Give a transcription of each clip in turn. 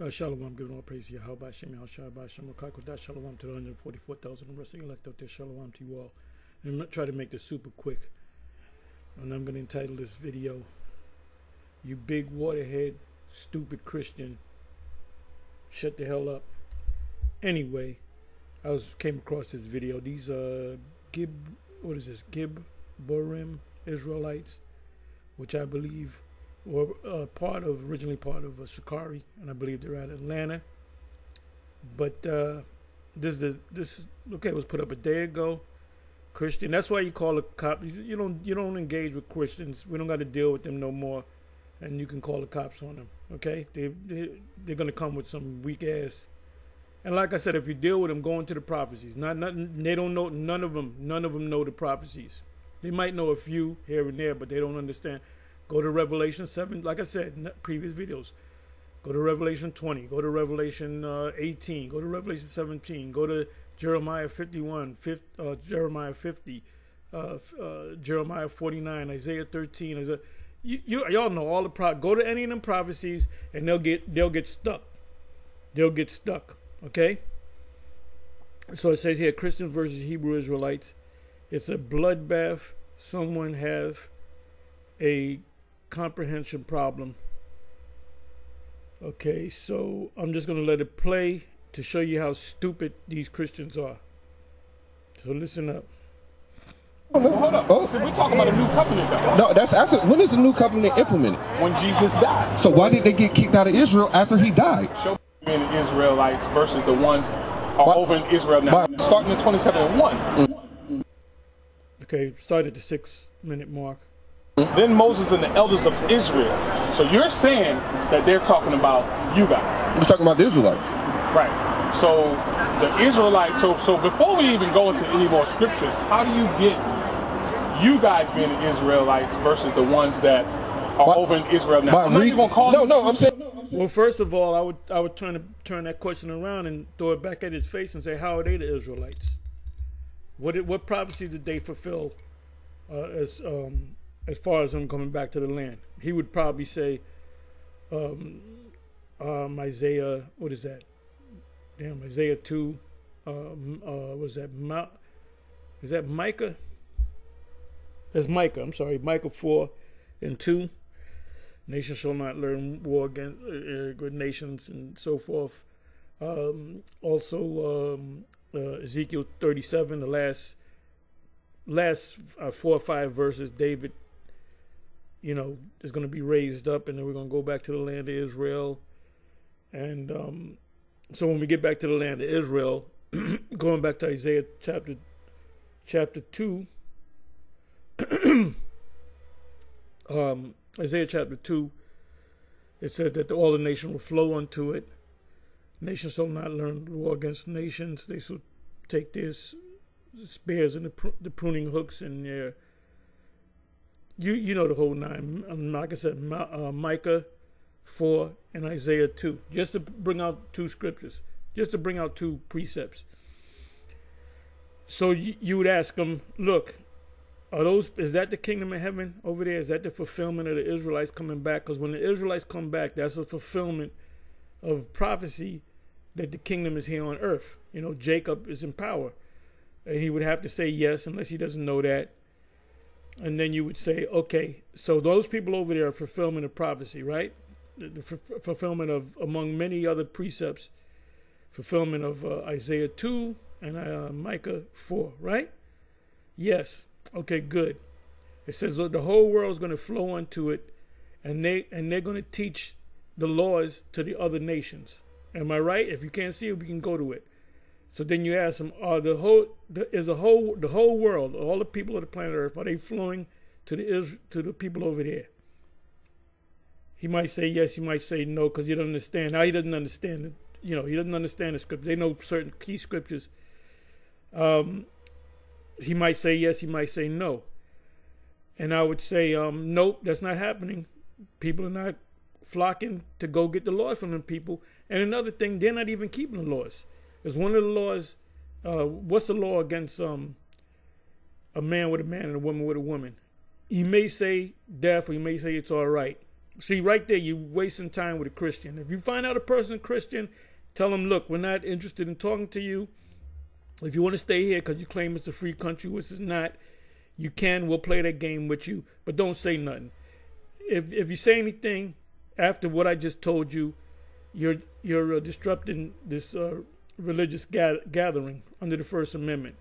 Shalom, giving all praise to Yahweh, Hashem, Yahushua, Hashem, Rakakodah, Shalom to the 144,000 and rest of the elect out there. Shalom to you all. And I'm going to try to make this super quick. And I'm going to entitle this video, "You Big Waterhead, Stupid Christian, Shut the Hell Up." Anyway, came across this video. These Gibborim Israelites, which I believe were originally part of Sakari, and I believe they're out of Atlanta. But this it was put up a day ago. Christian. That's why you call a cop. You don't engage with Christians. We don't got to deal with them no more, and you can call the cops on them. Okay, they're gonna come with some weak ass. And like I said, if you deal with them, go into the prophecies. They don't know. None of them know the prophecies. They might know a few here and there, but they don't understand. Go to Revelation 7, like I said in previous videos. Go to Revelation 20. Go to Revelation 18. Go to Revelation 17. Go to Jeremiah 51, Jeremiah 50, Jeremiah 49, Isaiah 13. Y'all know all the go to any of them prophecies, and they'll get stuck. They'll get stuck. Okay. So it says here, Christian versus Hebrew Israelites. It's a bloodbath. Someone have a comprehension problem. Okay, so I'm just going to let it play to show you how stupid these Christians are. So listen up. Hold up. Oh. So we're talking about a new covenant, though. No, that's after. When is the new covenant implemented? When Jesus died. So why did they get kicked out of Israel after he died? Show me the Israelites versus the ones are over in Israel now. Starting at 27:1. Okay, start at the 6-minute mark. Then Moses and the elders of Israel. So you're saying that they're talking about you guys. We're talking about the Israelites. Right. So the Israelites, so before we even go into any more scriptures, how do you get you guys being the Israelites versus the ones that are over in Israel now? I'm not even gonna call I'm saying. Well, first of all, I would turn that question around and throw it back at his face and say, how are they the Israelites? What prophecy did they fulfill as far as them coming back to the land? He would probably say Isaiah, what is that? Damn, Isaiah 2. Was that is that Micah? That's Micah. I'm sorry, Micah 4 and 2. Nations shall not learn war against good nations and so forth. Also, Ezekiel 37, the last 4 or 5 verses, David, is going to be raised up, and then we're going to go back to the land of Israel. And so when we get back to the land of Israel, going back to Isaiah chapter 2, Isaiah chapter 2, it said that all the nation will flow unto it. Nations shall not learn war against nations. They shall take their spears and the pruning hooks and their, you know the whole nine. Like I said, Micah 4 and Isaiah 2, just to bring out 2 scriptures, just to bring out 2 precepts. So you would ask them, look, is that the kingdom of heaven over there? Is that the fulfillment of the Israelites coming back? Because when the Israelites come back, that's a fulfillment of prophecy that the kingdom is here on earth. Jacob is in power. And he would have to say yes, unless he doesn't know that. And then you would say, okay, so those people over there are fulfillment of prophecy, right? The fulfillment of, among many other precepts, fulfillment of Isaiah 2 and Micah 4, right? Yes. Okay, good. It says the whole world is going to flow onto it, and they're going to teach the laws to the other nations. Am I right? If you can't see it, we can go to it. So then you ask them, the whole world, all the people of the planet Earth, are they flowing to the people over there? He might say yes, he might say no, because he doesn't understand. Now he doesn't understand it. He doesn't understand the scripture. They know certain key scriptures. He might say yes, he might say no. And I would say, nope, that's not happening. People are not flocking to go get the laws from them people. And another thing, they're not even keeping the laws. Because one of the laws, what's the law against a man with a man and a woman with a woman? He may say death, or he may say it's all right. See, right there, you're wasting time with a Christian. If you find out a person is Christian, tell them, look, we're not interested in talking to you. If you want to stay here because you claim it's a free country, which is not, you can. We'll play that game with you, but don't say nothing. If you say anything after what I just told you, you're disrupting this religious gathering under the First Amendment.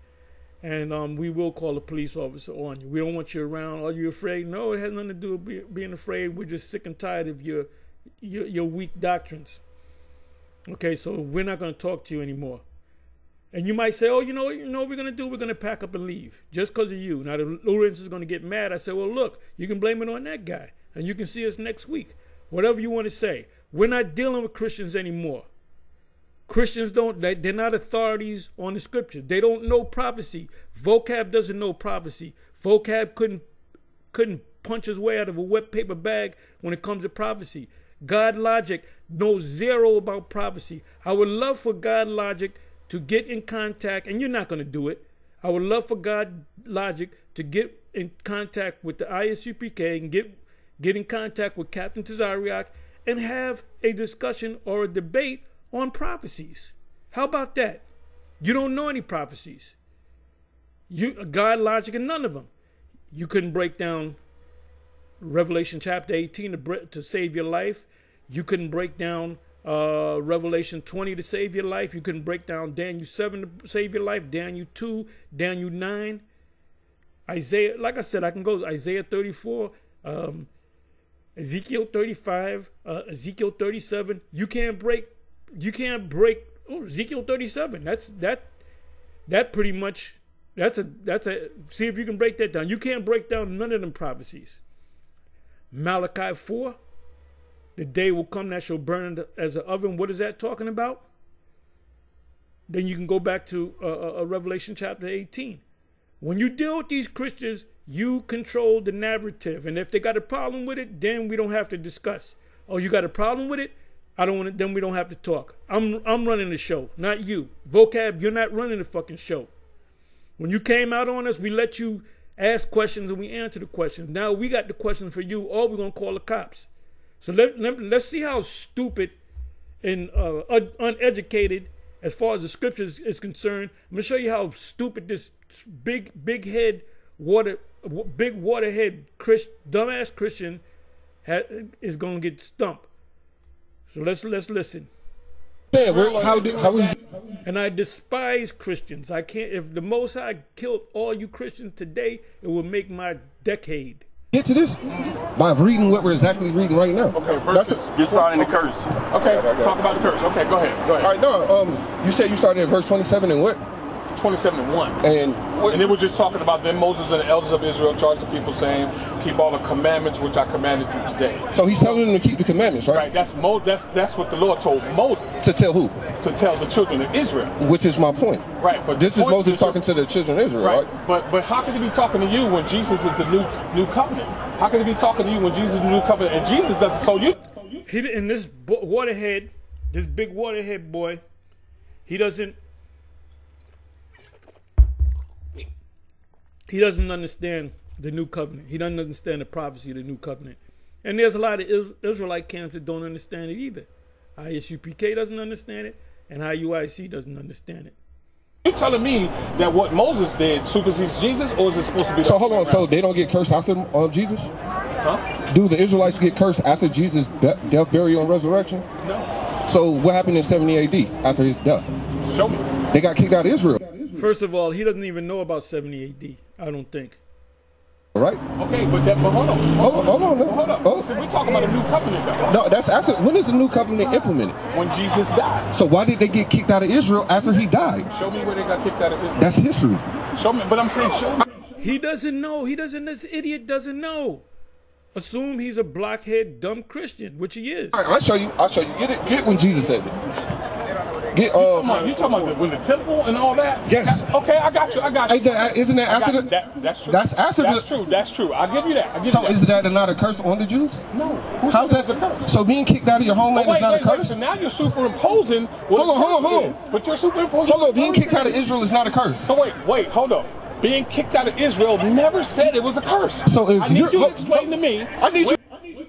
And we will call a police officer on you. We don't want you around. Are you afraid? No, it has nothing to do with being afraid. We're just sick and tired of your weak doctrines. Okay, so we're not going to talk to you anymore. And you might say, oh, you know what we're going to do? We're going to pack up and leave just because of you. Now, the Lawrence is going to get mad. I said, well, look, you can blame it on that guy. And you can see us next week. Whatever you want to say. We're not dealing with Christians anymore. Christians they're not authorities on the scripture. They don't know prophecy. Vocab doesn't know prophecy. Vocab couldn't punch his way out of a wet paper bag when it comes to prophecy. God Logic knows zero about prophecy. I would love for God Logic to get in contact, and you're not going to do it. I would love for God Logic to get in contact with the ISUPK and get in contact with Captain Tazariak and have a discussion or a debate on prophecies. How about that? You don't know any prophecies. God Logic and none of them. You couldn't break down Revelation chapter 18 to save your life. You couldn't break down Revelation 20 to save your life. You couldn't break down Daniel 7 to save your life. Daniel 2, Daniel 9. Isaiah, like I said, I can go Isaiah 34, Ezekiel 35, Ezekiel 37. You can't break Ezekiel 37. That pretty much that's a see if you can break that down. You can't break down none of them prophecies. Malachi 4, the day will come that shall burn as an oven. What is that talking about? Then you can go back to Revelation chapter 18. When you deal with these Christians, you control the narrative, and if they got a problem with it, then we don't have to discuss. Oh, you got a problem with it? Then we don't have to talk. I'm running the show, not you. Vocab, you're not running the fucking show. When you came out on us, we let you ask questions and we answer the questions. Now we got the question for you, or we're gonna call the cops. So let's see how stupid and uneducated, as far as the scriptures is concerned. I'm gonna show you how stupid this big waterhead dumbass Christian is gonna get stumped. So let's listen. And I despise Christians. I can't. If the Most High killed all you Christians today, it would make my decade. Get to this by reading what we're exactly reading right now. Okay, verses. You're signing the curse. Okay, talk about the curse. Okay, go ahead. All right, no. You said you started at verse 27 and what? 27:1. And it was just talking about then Moses and the elders of Israel charged the people, saying, keep all the commandments which I commanded you today. So he's telling them to keep the commandments, right? Right. That's what the Lord told Moses. To tell who? To tell the children of Israel. Which is my point. Right. But this is Moses talking to the children of Israel, right? But how can he be talking to you when Jesus is the new covenant? How can he be talking to you when Jesus is the new covenant and Jesus doesn't? So you in this waterhead, this big waterhead boy, he doesn't understand the new covenant. He doesn't understand the prophecy of the new covenant. And there's a lot of Israelite camps that don't understand it either. ISUPK doesn't understand it, and IUIC doesn't understand it. You're telling me that what Moses did supersedes Jesus, or is it supposed to be? So hold on. So they don't get cursed after Jesus? Huh? Do the Israelites get cursed after Jesus' death, burial, and resurrection? No. So what happened in 70 AD after his death? Show me. They got kicked out of Israel. First of all, he doesn't even know about 70 AD. I don't think. All right. Okay, but hold on. Hold on. Oh. So we're talking about a new covenant, though. No, that's after. When is the new covenant implemented? When Jesus died. So why did they get kicked out of Israel after he died? Show me where they got kicked out of Israel. That's history. Show me, but I'm saying show me. He doesn't know. This idiot doesn't know. Assume he's a blockhead, dumb Christian, which he is. All right, I'll show you. Get when Jesus says it. You talking about when the temple and all that? Yes. Okay, I got you. Isn't that after the? That's true. That's after That's true. I'll give you that. So is that not a curse on the Jews? No. How's that a curse? So being kicked out of your homeland is not a curse? So now you're superimposing what Hold on. But you're superimposing. Hold on. Being kicked out of Israel is not a curse. So wait, hold on. Being kicked out of Israel never said it was a curse. So if I need you to explain to me. I need you.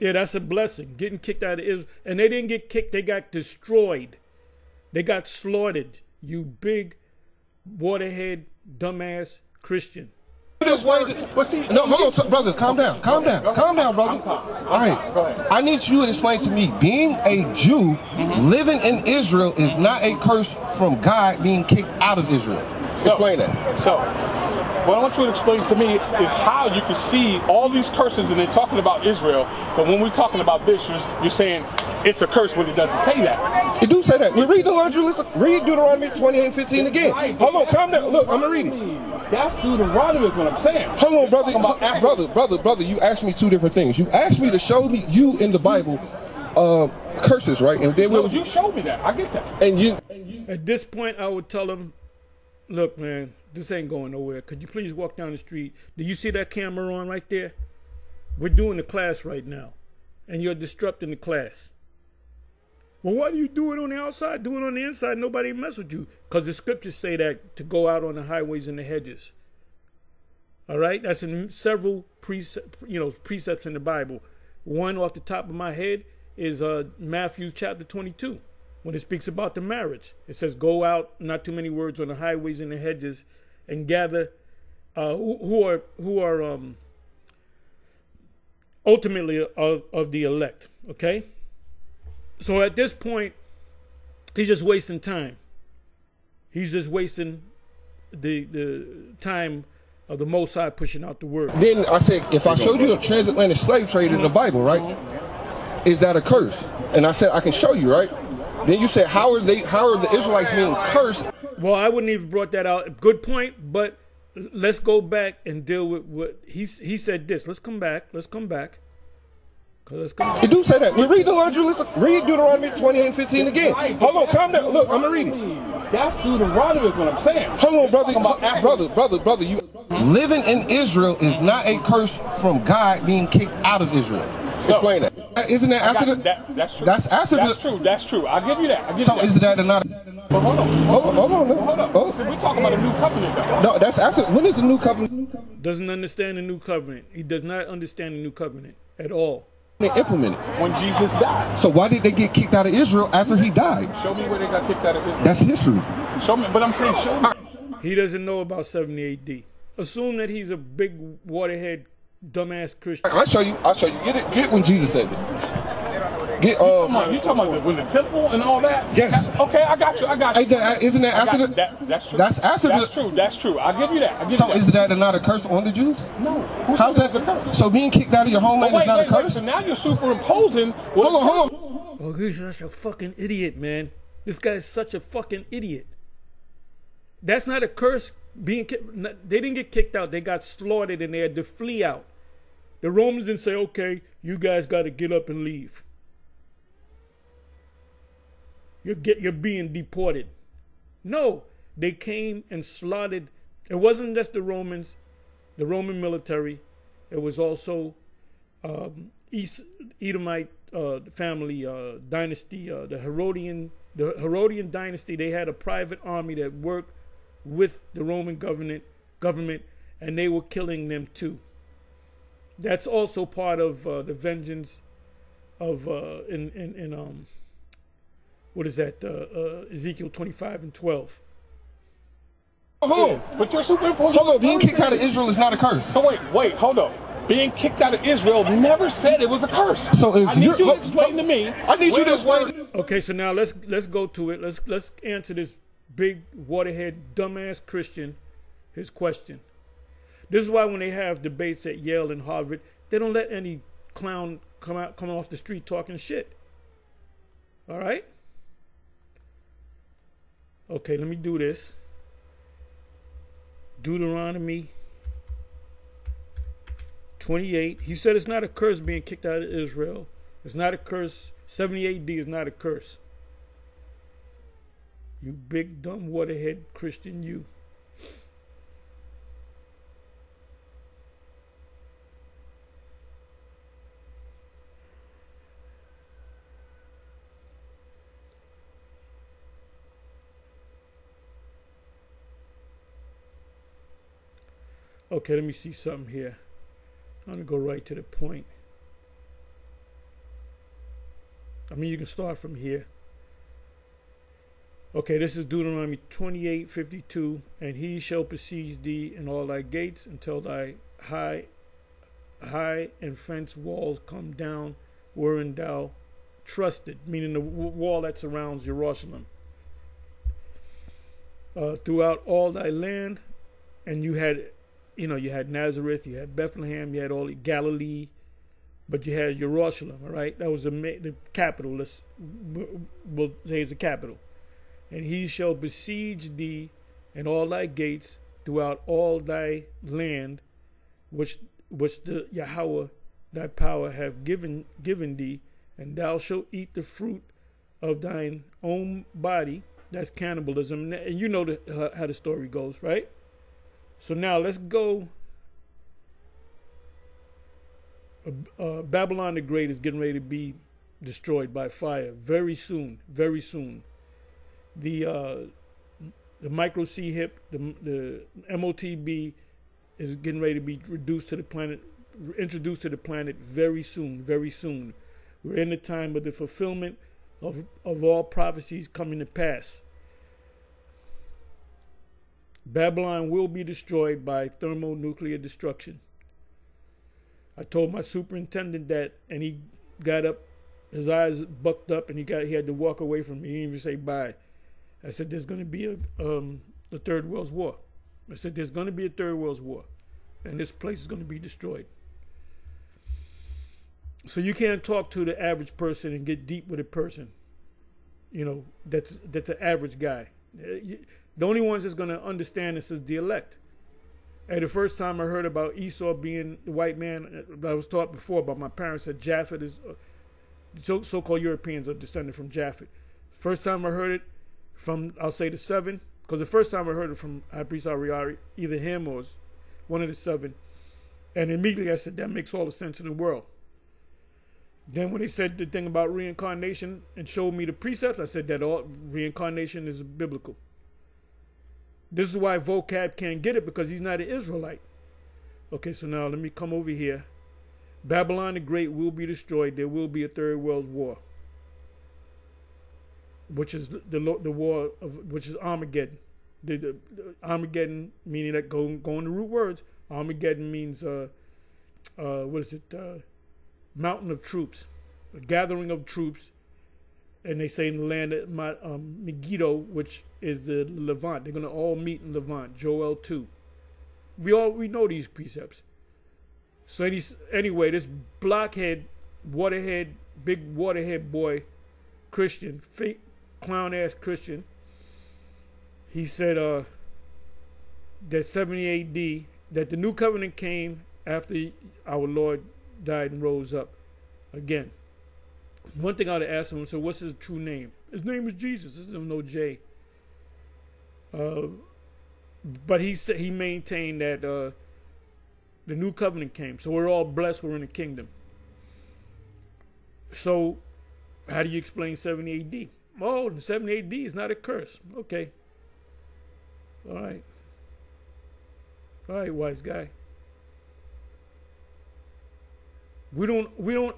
Yeah, that's a blessing. Getting kicked out of Israel. And they didn't get kicked, they got destroyed. They got slaughtered. You big waterhead, dumbass Christian. But see, No, hold on, brother. Calm down. Calm down, brother. All right. Go ahead. I need you to explain to me, being a Jew, living in Israel is not a curse from God being kicked out of Israel. Explain that. So, what I want you to explain to me is how you can see all these curses and they're talking about Israel, but when we're talking about this, you're saying it's a curse when it doesn't say that. It do say that. We read the laundry list. Read Deuteronomy 28:15 again. Hold on, calm down. Look, I'm gonna read it. That's Deuteronomy is what I'm saying. Hold on, brother. You asked me two different things. You asked me to show me you in the Bible curses, right? And then you showed me that. I get that. And you. At this point, I would tell him, look, man, this ain't going nowhere. Could you please walk down the street? Do you see that camera on right there? We're doing the class right now, and you're disrupting the class. Well, why do you do it on the outside? Do it on the inside. Nobody mess with you. Because the scriptures say that to go out on the highways and the hedges. All right? That's in several precepts in the Bible. One off the top of my head is Matthew chapter 22. When it speaks about the marriage. It says, go out, not too many words, on the highways and the hedges and gather who are ultimately of the elect. Okay? So at this point, he's just wasting time. He's just wasting the time of the Most High pushing out the word. Then I said, if I showed you a transatlantic slave trade in the Bible, right? Is that a curse? And I said, I can show you, right? Then you said, how are the Israelites being cursed? Well, I wouldn't even brought that out. Good point, but let's go back and deal with what he said. Let's come back. It do say that. We read the laundry list. Read Deuteronomy 28:15 again. Hold on, calm down. Look, I'm gonna read it. That's Deuteronomy is what I'm saying. Hold on, brother. You living in Israel is not a curse from God being kicked out of Israel. Explain that. Isn't that after That's true. That's after That's true. I'll give you that. So is that not? But hold on. Oh. So we're talking about a new covenant, though. No, that's after. When is the new covenant? Doesn't understand the new covenant. He does not understand the new covenant at all. They implemented when Jesus died. So why did they get kicked out of Israel after he died? Show me where they got kicked out of Israel. That's history. Show me, but I'm saying show me. He doesn't know about 70 AD. Assume that he's a big waterhead, dumbass Christian. I'll show you. Get it when Jesus says it. You talking about when the temple and all that? Yes. Okay, I got you. Isn't that after That's true. That's after That's true. I'll give you that. So is that not a curse on the Jews? No. How's that a curse? So being kicked out of your homeland is not a curse? So now you're superimposing. Hold on. Oh, he's such a fucking idiot, man. This guy is such a fucking idiot. That's not a curse. They didn't get kicked out. They got slaughtered and they had to flee out. The Romans didn't say, okay, you guys got to get up and leave. You're being deported. No, they came and slaughtered. It wasn't just the Romans, the Roman military. It was also East Edomite family dynasty, the Herodian dynasty. They had a private army that worked with the Roman government, and they were killing them too. That's also part of the vengeance of what is that? Ezekiel 25:12. But you're superimposing. Hold on, being kicked out of Israel is not a curse. So wait, hold on. Being kicked out of Israel never said it was a curse. So if I need you to explain to me. I need you to explain. Okay, so now let's go to it. Let's answer this big waterhead dumbass Christian his question. This is why when they have debates at Yale and Harvard, they don't let any clown come off the street talking shit. All right? Okay, let me do this. Deuteronomy 28. He said it's not a curse being kicked out of Israel. It's not a curse. 70 AD is not a curse. You big dumb waterhead Christian, you. Okay, let me see something here. I'm going to go right to the point. I mean, you can start from here. Okay, this is Deuteronomy 28:52. And he shall besiege thee in all thy gates until thy high and fenced walls come down, wherein thou trusted, meaning the wall that surrounds Jerusalem. Throughout all thy land, and you had Nazareth, you had Bethlehem, you had all Galilee, but you had Jerusalem. All right, that was the capital. We'll say it's the capital. And he shall besiege thee in all thy gates throughout all thy land, which the Yahweh thy power have given thee, and thou shalt eat the fruit of thine own body. That's cannibalism, and you know how the story goes, right? So now let's go. Babylon the Great is getting ready to be destroyed by fire very soon, very soon. The micro C hip, the MOTB is getting ready to be introduced to the planet very soon, very soon. We're in the time of the fulfillment of all prophecies coming to pass. Babylon will be destroyed by thermonuclear destruction. I told my superintendent that, and he got up, his eyes bucked up, and he had to walk away from me. He didn't even say bye. I said, there's going to be a third world war. I said, there's going to be a third world war, and this place is going to be destroyed. So you can't talk to the average person and get deep with a person, that's an average guy. The only ones that's going to understand this is the elect. And the first time I heard about Esau being the white man, I was taught before by my parents that Japhet is, so-called Europeans are descended from Japhet. First time I heard it from, I'll say the seven, because the first time I heard it from High Priest Ariari, either him or one of the seven, and immediately I said, that makes all the sense in the world. Then when they said the thing about reincarnation and showed me the precepts, I said that all reincarnation is biblical. This is why Vocab can't get it, because he's not an Israelite. Okay, so now let me come over here. Babylon the Great will be destroyed. There will be a third world war, which is the war of, which is Armageddon. The Armageddon, meaning that go on the root words. Armageddon means mountain of troops, a gathering of troops, and they say in the land of Megiddo, which is the Levant. They're going to all meet in Levant. Joel 2. We know these precepts. So anyway, this blockhead, big waterhead boy, Christian, fake clown ass Christian, he said that 70 AD, that the new covenant came after our Lord died and rose up again. One thing I would ask him, so what's his true name? His name is Jesus. There's no J. But he maintained that the new covenant came. So we're all blessed. We're in the kingdom. So how do you explain 70 AD? Oh, 70 AD is not a curse. Okay. All right. All right, wise guy. We don't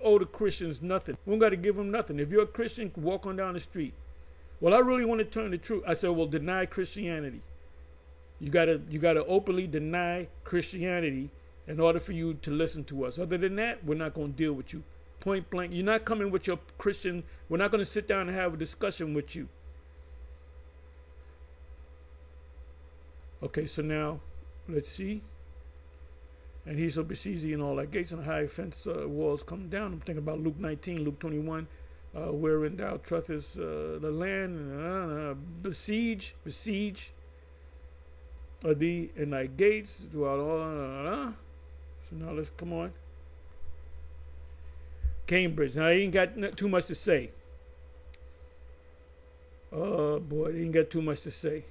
owe the Christians nothing. We don't got to give them nothing. If you're a Christian, walk on down the street. Well, I really want to turn the truth. I said, well, deny Christianity. You gotta openly deny Christianity in order for you to listen to us. Other than that, we're not going to deal with you. Point blank. You're not coming with your Christian. We're not going to sit down and have a discussion with you. Okay, so now let's see. And he shall besiege thee in all thy gates, and high fence walls come down. I'm thinking about Luke 19, Luke 21, wherein thou trustest the land, besiege thee in thy gates throughout all. So now let's come on. Cambridge. Now, I ain't got too much to say. Oh, boy, they ain't got too much to say.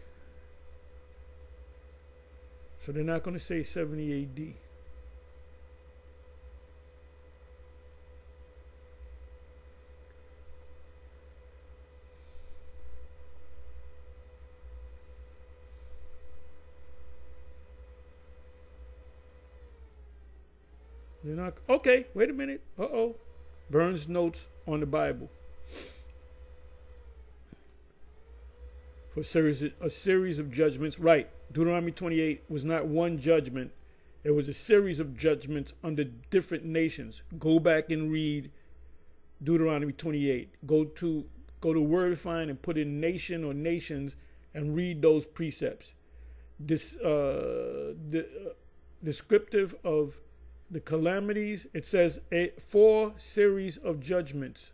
So they're not going to say 70 AD. They're not. Okay, wait a minute. Burns notes on the Bible. For a series of judgments. Right. Deuteronomy 28 was not one judgment. It was a series of judgments under different nations. Go back and read Deuteronomy 28. Go to Word Find and put in nation or nations and read those precepts. This descriptive of the calamities. It says 4 series of judgments.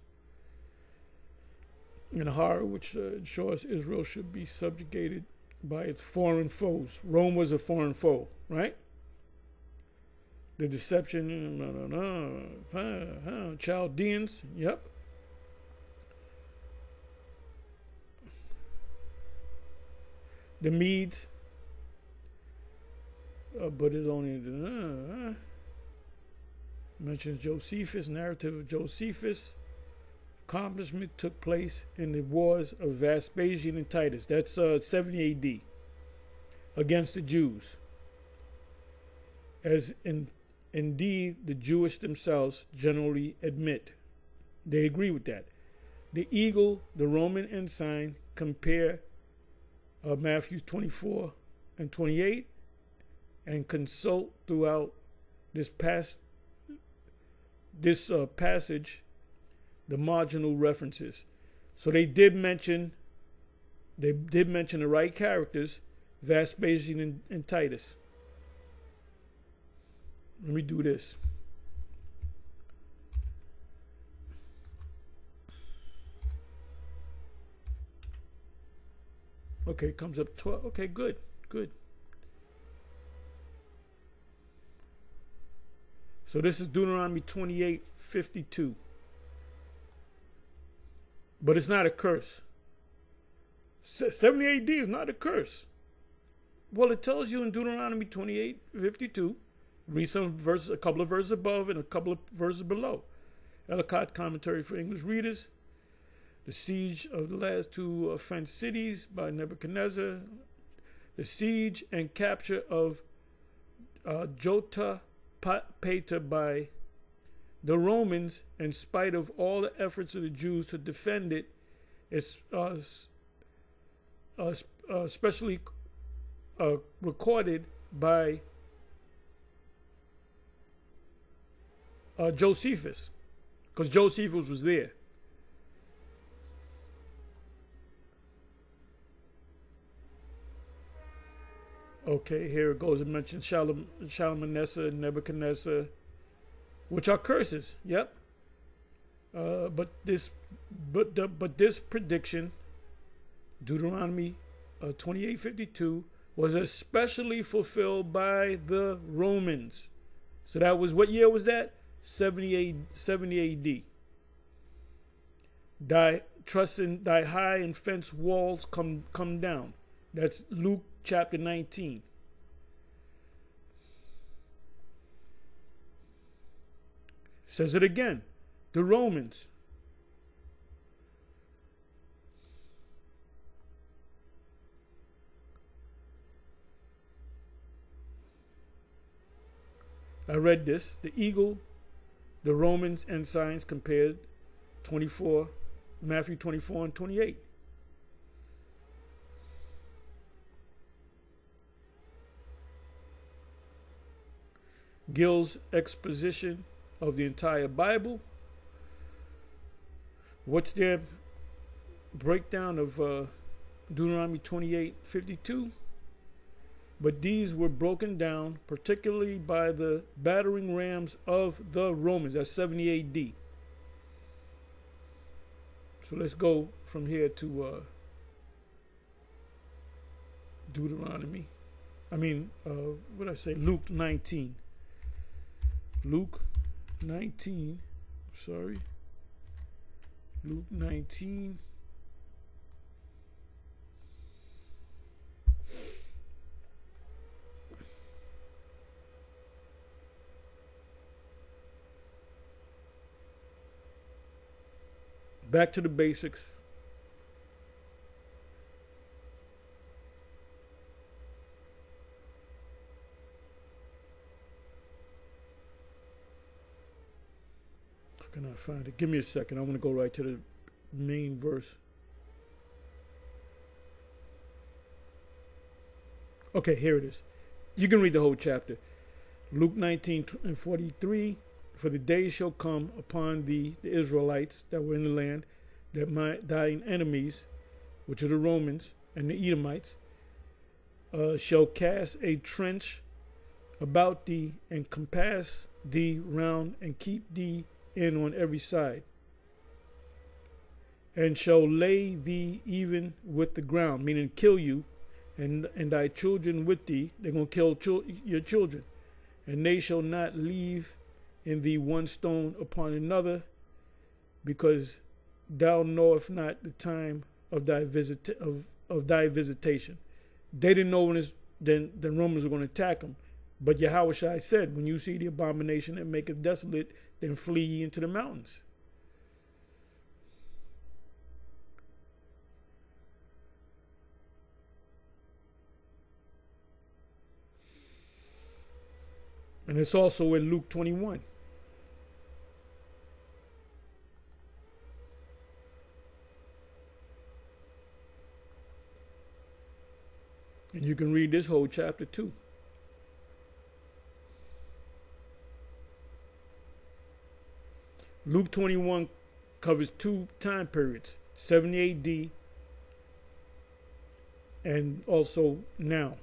And horror, which ensures Israel should be subjugated by its foreign foes. Rome was a foreign foe, right? The deception, Chaldeans, yep. The Medes, but it's only mentions Josephus, narrative of Josephus. Accomplishment took place in the wars of Vespasian and Titus. That's 70 AD against the Jews. As indeed the Jewish themselves generally admit. They agree with that. The eagle, the Roman ensign, compare Matthew 24 and 28 and consult throughout this passage the marginal references. So they did mention the right characters, Vespasian and Titus. Let me do this. Okay, it comes up 12. Okay, good. So this is Deuteronomy 28:52. But it's not a curse. 70 AD is not a curse. Well, it tells you in Deuteronomy 28:52. Read some verses, a couple of verses above and a couple of verses below. Ellicott commentary for English readers. The siege of the last 2 fenced cities by Nebuchadnezzar. The siege and capture of Jotapata by the Romans, in spite of all the efforts of the Jews to defend it, is especially recorded by Josephus, because Josephus was there. Okay, here it goes. It mentions Shalmaneser and Nebuchadnezzar, which are curses. Yep. But this prediction, Deuteronomy 28:52, was especially fulfilled by the Romans. So that was, what year was that? 70 AD. Thy high and fenced walls come down. That's Luke chapter 19. Says it again. The Romans. I read this. The eagle, the Romans ensigns compared 24, Matthew 24 and 28. Gill's exposition of the entire Bible. What's their breakdown of Deuteronomy 28:52? But these were broken down, particularly by the battering rams of the Romans. That's 70 AD. So let's go from here to Deuteronomy. What did I say? Luke 19. Luke 19. Sorry. Luke 19. Back to the basics. How can I find it? Give me a second. I want to go right to main verse. Okay, here it is. You can read the whole chapter. Luke 19:43. For the day shall come upon the Israelites that were in the land, that thine enemies, which are the Romans and the Edomites, shall cast a trench about thee and compass thee round and keep thee in on every side, and shall lay thee even with the ground, meaning kill you, and thy children with thee. They're going to kill your children, and they shall not leave in thee one stone upon another, because thou knowest not the time of thy visitation. They didn't know when the Romans were going to attack them. But Yahushua said, when you see the abomination that maketh desolate, then flee ye into the mountains. And it's also in Luke 21. And you can read this whole chapter too. Luke 21 covers 2 time periods, 70 AD and also now.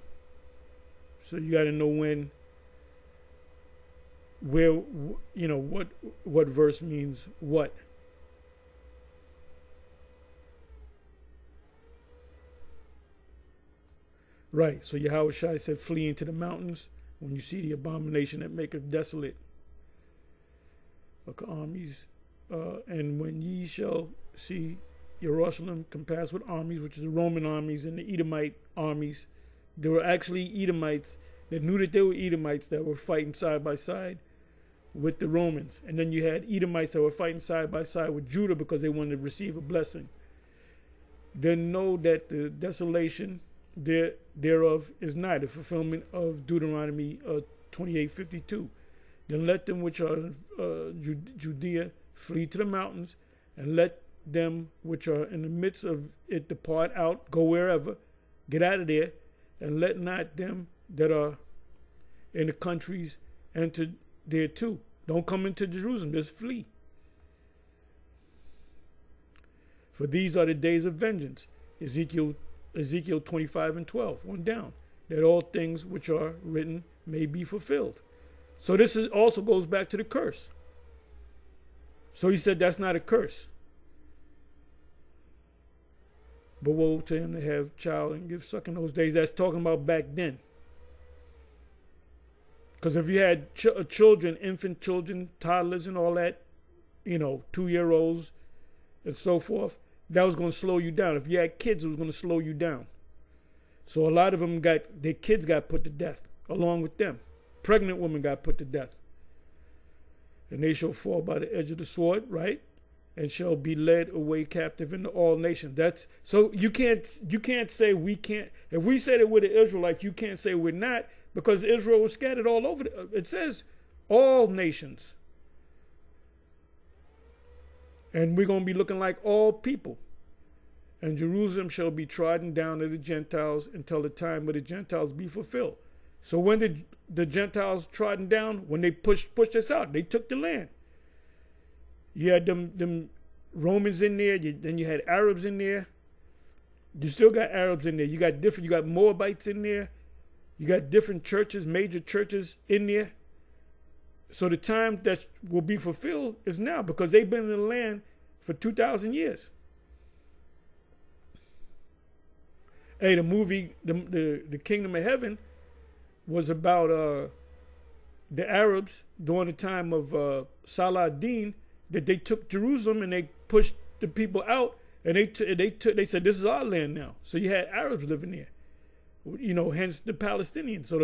So you got to know when, where, you know, what verse means what. Right, so Yahushua said, flee into the mountains when you see the abomination that maketh desolate armies. And when ye shall see Jerusalem compassed with armies, which is the Roman armies and the Edomite armies. There were actually Edomites that knew that they were Edomites that were fighting side by side with the Romans. And then you had Edomites that were fighting side by side with Judah because they wanted to receive a blessing. Then know that the desolation thereof is not the fulfillment of Deuteronomy 28:52. Then let them which are Judea flee to the mountains, and let them which are in the midst of it depart out, go wherever, get out of there, and let not them that are in the countries enter there too. Don't come into Jerusalem, just flee. For these are the days of vengeance. Ezekiel 25:12, one down, that all things which are written may be fulfilled. So this also goes back to the curse. So he said that's not a curse. But woe to him that have child and give suck in those days. That's talking about back then. Because if you had children, infant children, toddlers and all that, 2-year-olds and so forth, that was going to slow you down. If you had kids, it was going to slow you down. So a lot of them their kids got put to death along with them. Pregnant women got put to death. And they shall fall by the edge of the sword, right? And shall be led away captive into all nations. That's so you can't say we can't. If we say that we're the Israelites, you can't say we're not, because Israel was scattered all over. It says all nations. And we're going to be looking like all people. And Jerusalem shall be trodden down to the Gentiles until the time of the Gentiles be fulfilled. So when did the Gentiles trodden down? When they pushed us out. They took the land. You had them Romans in there. Then you had Arabs in there. You still got Arabs in there. You got Moabites in there. You got different churches, major churches in there. So the time that will be fulfilled is now, because they've been in the land for 2,000 years. Hey, the movie, the Kingdom of Heaven, was about the Arabs during the time of Salah ad-Din, that they took Jerusalem and they pushed the people out, and they said this is our land now. So you had Arabs living there, hence the Palestinians. So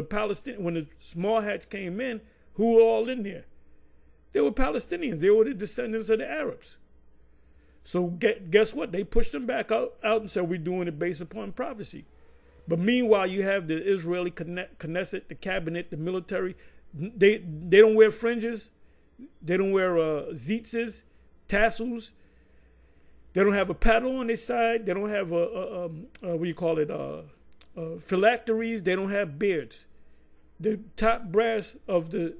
when the small hats came in, who were all in there? They were Palestinians. They were the descendants of the Arabs. So guess what? They pushed them back out and said, we're doing it based upon prophecy. But meanwhile, you have the Israeli Knesset, the cabinet, the military. They don't wear fringes. They don't wear tzitzis, tassels. They don't have a paddle on their side. They don't have what do you call it? Phylacteries. They don't have beards. The top brass of the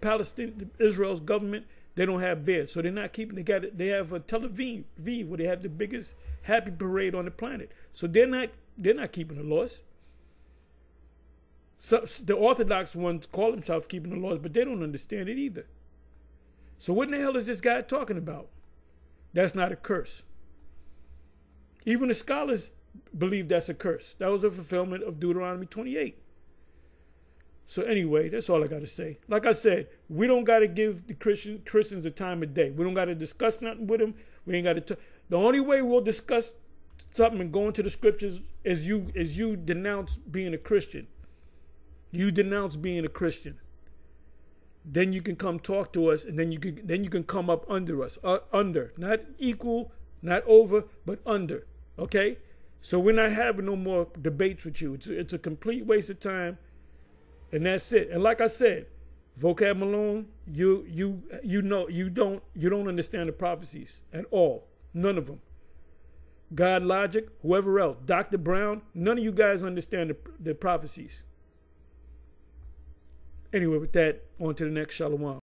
Palestinian, Israel's government, they don't have beards. So they're not keeping. They have a Tel Aviv where they have the biggest happy parade on the planet. So they're not keeping the laws. So the Orthodox ones call themselves keeping the laws, but they don't understand it either. So what in the hell is this guy talking about? That's not a curse. Even the scholars believe that's a curse. That was a fulfillment of Deuteronomy 28. So anyway, that's all I got to say. Like I said, we don't got to give the Christians a time of day. We don't got to discuss nothing with them. We ain't got to. The only way we'll discuss something and go into the scriptures is you denounce being a Christian. You denounce being a Christian. Then you can come talk to us, and then you can come up under us, under, not equal, not over, but under. Okay, so we're not having no more debates with you. It's a complete waste of time, and that's it. And like I said, Vocab Malone, you don't understand the prophecies at all, none of them. God Logic, whoever else, Dr. Brown, none of you guys understand the prophecies. Anyway, with that, on to the next Shalom.